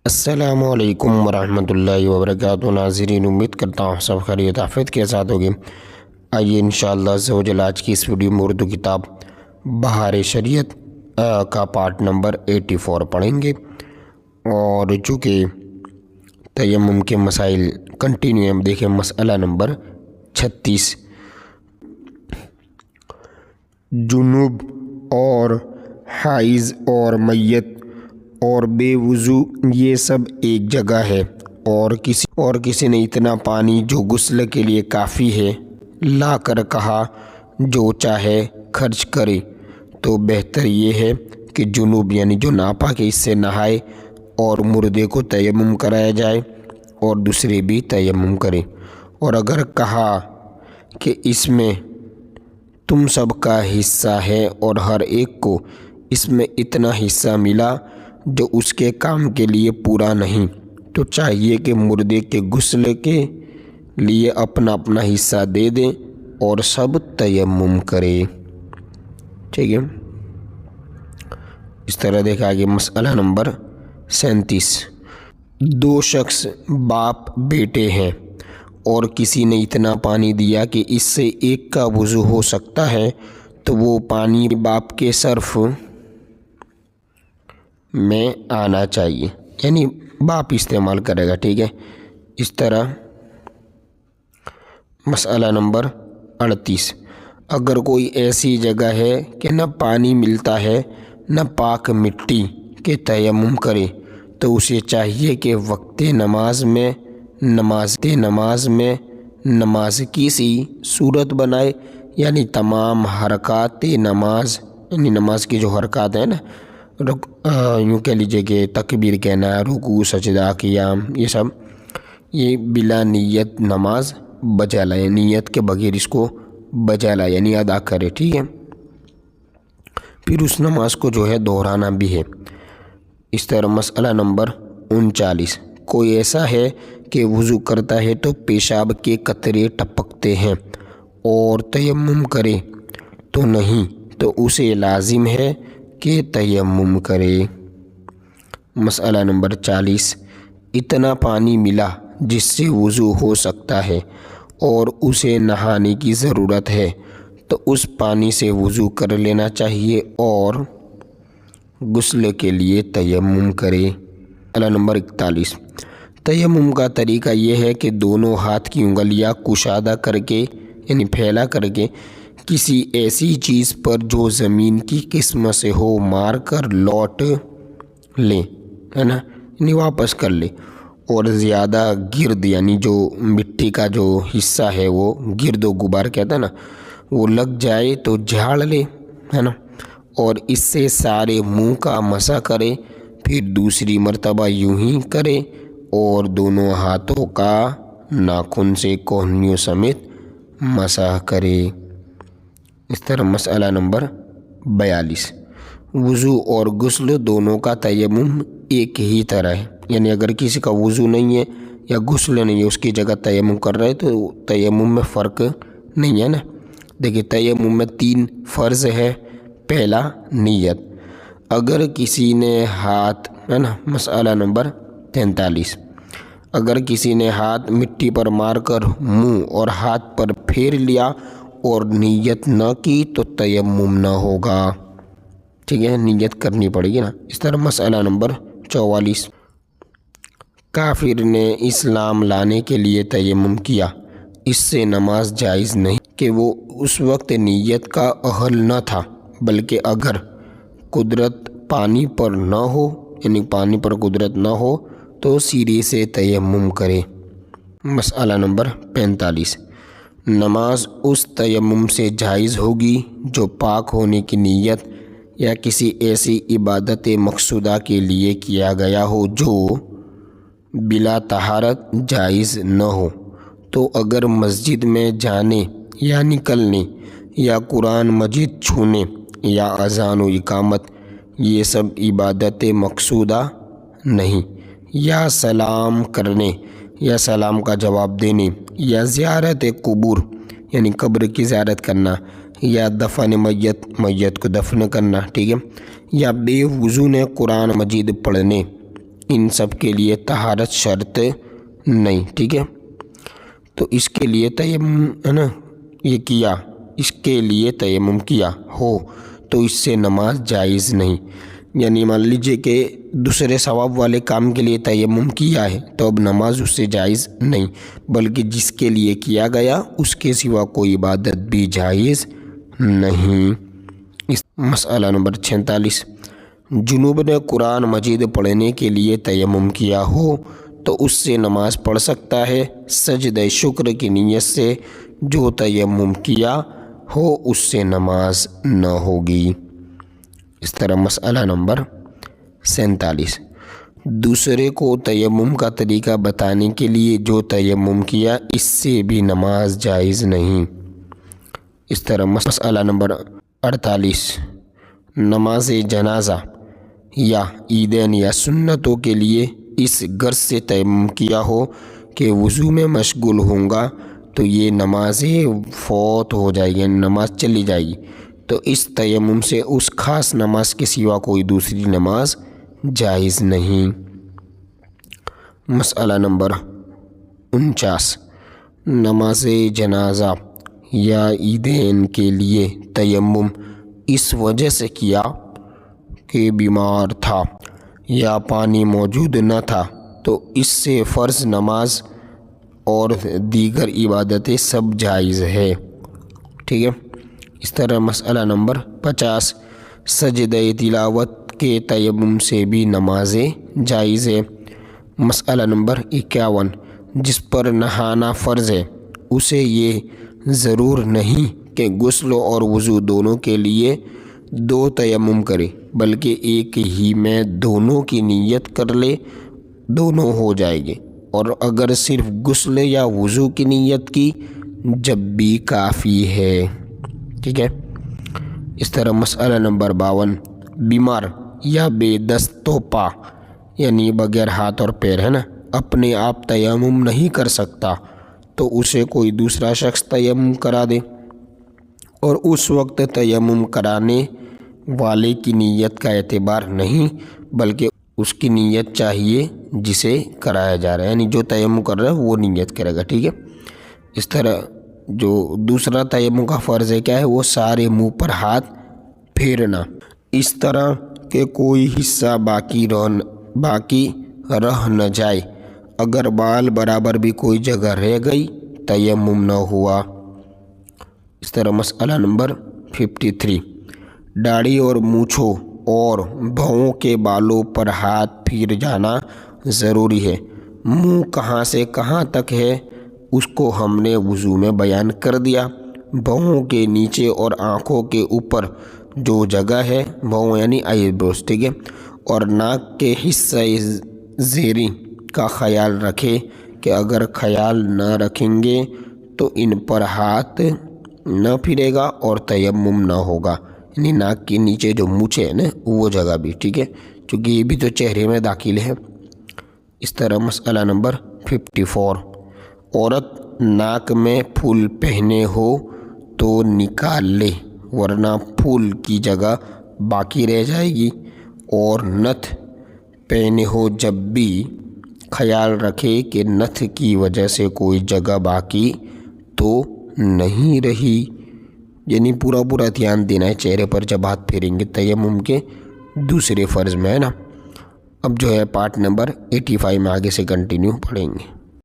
السلام علیکم ورحمۃ اللہ وبرکاتہ۔ ناظرین، امید کرتا ہوں سب خیریت آفیت کے ساتھ ہوگی۔ آئیے انشاءاللہ عز و جل آج کی اس ویڈیو میں اردو کتاب بہار شریعت کا پارٹ نمبر 84 پڑھیں گے، اور چونکہ تیمم کے مسائل کنٹینیو ہیں، دیکھیں مسئلہ نمبر 36۔ جنوب اور حائض اور میت اور بے وضو یہ سب ایک جگہ ہے، اور کسی نے اتنا پانی جو غسل کے لیے کافی ہے لا کر کہا جو چاہے خرچ کرے، تو بہتر یہ ہے کہ جنوب یعنی جو ناپاک ہے اس سے نہائے اور مردے کو تیمم کرایا جائے اور دوسرے بھی تیمم کرے۔ اور اگر کہا کہ اس میں تم سب کا حصہ ہے اور ہر ایک کو اس میں اتنا حصہ ملا جو اس کے کام کے لیے پورا نہیں، تو چاہیے کہ مردے کے غسل کے لیے اپنا اپنا حصہ دے دیں اور سب تیمم کرے۔ ٹھیک ہے، اس طرح دیکھا کہ مسئلہ نمبر 37۔ دو شخص باپ بیٹے ہیں اور کسی نے اتنا پانی دیا کہ اس سے ایک کا وضو ہو سکتا ہے، تو وہ پانی باپ کے صرف میں آنا چاہیے، یعنی باپ استعمال کرے گا۔ ٹھیک ہے، اس طرح مسئلہ نمبر 38۔ اگر کوئی ایسی جگہ ہے کہ نہ پانی ملتا ہے نہ پاک مٹی کے تیمم کرے، تو اسے چاہیے کہ وقت نماز میں نماز کی سی صورت بنائے، یعنی تمام حرکات نماز، یعنی نماز کی جو حرکات ہیں نا، یوں کہہ لیجئے کہ تکبیر کہنا، رکوع، سجدہ، قیام، یہ سب یہ بلا نیت نماز بجا لائے، نیت کے بغیر اس کو بجا لائے یعنی ادا کرے۔ ٹھیک ہے، پھر اس نماز کو جو ہے دہرانا بھی ہے۔ اس طرح مسئلہ نمبر 39۔ کوئی ایسا ہے کہ وضو کرتا ہے تو پیشاب کے قطرے ٹپکتے ہیں اور تیمم کرے تو نہیں، تو اسے لازم ہے کہ تیمم کرے۔ مسئلہ نمبر 40۔ اتنا پانی ملا جس سے وضو ہو سکتا ہے اور اسے نہانے کی ضرورت ہے، تو اس پانی سے وضو کر لینا چاہیے اور غسل کے لیے تیمم کرے۔ مسئلہ نمبر 41۔ تیمم کا طریقہ یہ ہے کہ دونوں ہاتھ کی انگلیاں کشادہ کر کے یعنی پھیلا کر کے کسی ایسی چیز پر جو زمین کی قسم سے ہو مار کر لوٹ لیں، ہے نا، یعنی واپس کر لے، اور زیادہ گرد یعنی جو مٹی کا جو حصہ ہے وہ گرد و غبار کہتا ہے نا، وہ لگ جائے تو جھاڑ لے، ہے نا، اور اس سے سارے منہ کا مسح کرے، پھر دوسری مرتبہ یوں ہی کرے اور دونوں ہاتھوں کا ناخن سے کوہنیوں سمیت مسح کرے۔ اس طرح مسئلہ نمبر 42۔ وضو اور غسل دونوں کا تیمم ایک ہی طرح ہے، یعنی اگر کسی کا وضو نہیں ہے یا غسل نہیں ہے اس کی جگہ تیمم کر رہے تو تیمم میں فرق نہیں ہے نا۔ دیکھیں تیمم میں 3 فرض ہے۔ پہلا نیت۔ اگر کسی نے ہاتھ، ہے نا، مسئلہ نمبر 43۔ اگر کسی نے ہاتھ مٹی پر مار کر منہ اور ہاتھ پر پھیر لیا اور نیت نہ کی تو تیمم نہ ہوگا۔ ٹھیک ہے، نیت کرنی پڑے گی نا۔ اس طرح مسئلہ نمبر 44۔ کافر نے اسلام لانے کے لیے تیمم کیا، اس سے نماز جائز نہیں کہ وہ اس وقت نیت کا اہل نہ تھا، بلکہ اگر قدرت پانی پر نہ ہو، یعنی پانی پر قدرت نہ ہو تو سیرے سے تیمم کرے۔ مسئلہ نمبر 45۔ نماز اس تیمم سے جائز ہوگی جو پاک ہونے کی نیت یا کسی ایسی عبادت مقصودہ کے لیے کیا گیا ہو جو بلا طہارت جائز نہ ہو۔ تو اگر مسجد میں جانے یا نکلنے یا قرآن مجید چھونے یا اذان و اقامت یہ سب عبادت مقصودہ نہیں، یا سلام کرنے یا سلام کا جواب دینے یا زیارت قبور یعنی قبر کی زیارت کرنا یا دفن میت کو دفن کرنا، ٹھیک ہے، یا بے وضو نے قرآن مجید پڑھنے ان سب کے لیے طہارت شرط نہیں، ٹھیک ہے۔ تو اس کے لیے تیمم ہے نا یہ کیا، اس کے لیے تیمم کیا ہو تو اس سے نماز جائز نہیں۔ یعنی مان لیجئے کہ دوسرے ثواب والے کام کے لیے تیمم کیا ہے تو اب نماز اس سے جائز نہیں، بلکہ جس کے لیے کیا گیا اس کے سوا کوئی عبادت بھی جائز نہیں۔ مسئلہ نمبر 46، جنوب نے قرآن مجید پڑھنے کے لیے تیمم کیا ہو تو اس سے نماز پڑھ سکتا ہے سجدہ شکر کی نیت سے، جو تیمم کیا ہو اس سے نماز نہ ہوگی۔ اس طرح مسئلہ نمبر 47، دوسرے کو تیمم کا طریقہ بتانے کے لیے جو تیمم کیا اس سے بھی نماز جائز نہیں۔ اس طرح مسئلہ نمبر 48، نماز جنازہ یا عیدین یا سنتوں کے لیے اس غرض سے تیمم کیا ہو کہ وضو میں مشغول ہوں گا تو یہ نماز فوت ہو جائے گی، نماز چلی جائے گی، تو اس تیمم سے اس خاص نماز کے سوا کوئی دوسری نماز جائز نہیں۔ مسئلہ نمبر 49، نماز جنازہ یا عیدین کے لیے تیمم اس وجہ سے کیا کہ بیمار تھا یا پانی موجود نہ تھا تو اس سے فرض نماز اور دیگر عبادتیں سب جائز ہے، ٹھیک ہے۔ اس طرح مسئلہ نمبر 50، سجدہ تلاوت کے تیمم سے بھی نمازیں جائز ہے۔ مسئلہ نمبر 51، جس پر نہانا فرض ہے اسے یہ ضرور نہیں کہ غسل اور وضو دونوں کے لیے دو تیمم کرے، بلکہ ایک ہی میں دونوں کی نیت کر لے، دونوں ہو جائے گے، اور اگر صرف غسل یا وضو کی نیت کی جب بھی کافی ہے، ٹھیک ہے۔ اس طرح مسئلہ نمبر 52، بیمار یا بے دست و پا یعنی بغیر ہاتھ اور پیر ہے نا اپنے آپ تیمم نہیں کر سکتا تو اسے کوئی دوسرا شخص تیمم کرا دے، اور اس وقت تیمم کرانے والے کی نیت کا اعتبار نہیں بلکہ اس کی نیت چاہیے جسے کرایا جا رہا ہے، یعنی جو تیمم کر رہا ہے وہ نیت کرے گا، ٹھیک ہے۔ اس طرح جو دوسرا تیمم کا فرض ہے کیا ہے، وہ سارے منہ پر ہاتھ پھیرنا، اس طرح کہ کوئی حصہ باقی رہ نہ جائے، اگر بال برابر بھی کوئی جگہ رہ گئی تیمم نہ ہوا۔ اس طرح مسئلہ نمبر 53، داڑھی اور مونچھوں اور بھووں کے بالوں پر ہاتھ پھیر جانا ضروری ہے۔ منہ کہاں سے کہاں تک ہے اس کو ہم نے وضو میں بیان کر دیا۔ بھووں کے نیچے اور آنکھوں کے اوپر جو جگہ ہے، بھووں یعنی آئی بروز، ٹھیک ہے، اور ناک کے حصہ زیریں کا خیال رکھے کہ اگر خیال نہ رکھیں گے تو ان پر ہاتھ نہ پھرے گا اور تیمم نہ ہوگا، یعنی ناک کے نیچے جو مونچھیں ہیں نا وہ جگہ بھی، ٹھیک ہے، چونکہ یہ بھی تو چہرے میں داخل ہے۔ اس طرح مسئلہ نمبر 54، عورت ناک میں پھول پہنے ہو تو نکال لے ورنہ پھول کی جگہ باقی رہ جائے گی، اور نتھ پہنے ہو جب بھی خیال رکھے کہ نتھ کی وجہ سے کوئی جگہ باقی تو نہیں رہی، یعنی پورا دھیان دینا ہے چہرے پر جب ہاتھ پھیریں گے تیمم کے دوسرے فرض میں، ہے نا۔ اب جو ہے پارٹ نمبر 85 میں آگے سے کنٹینیو پڑھیں گے۔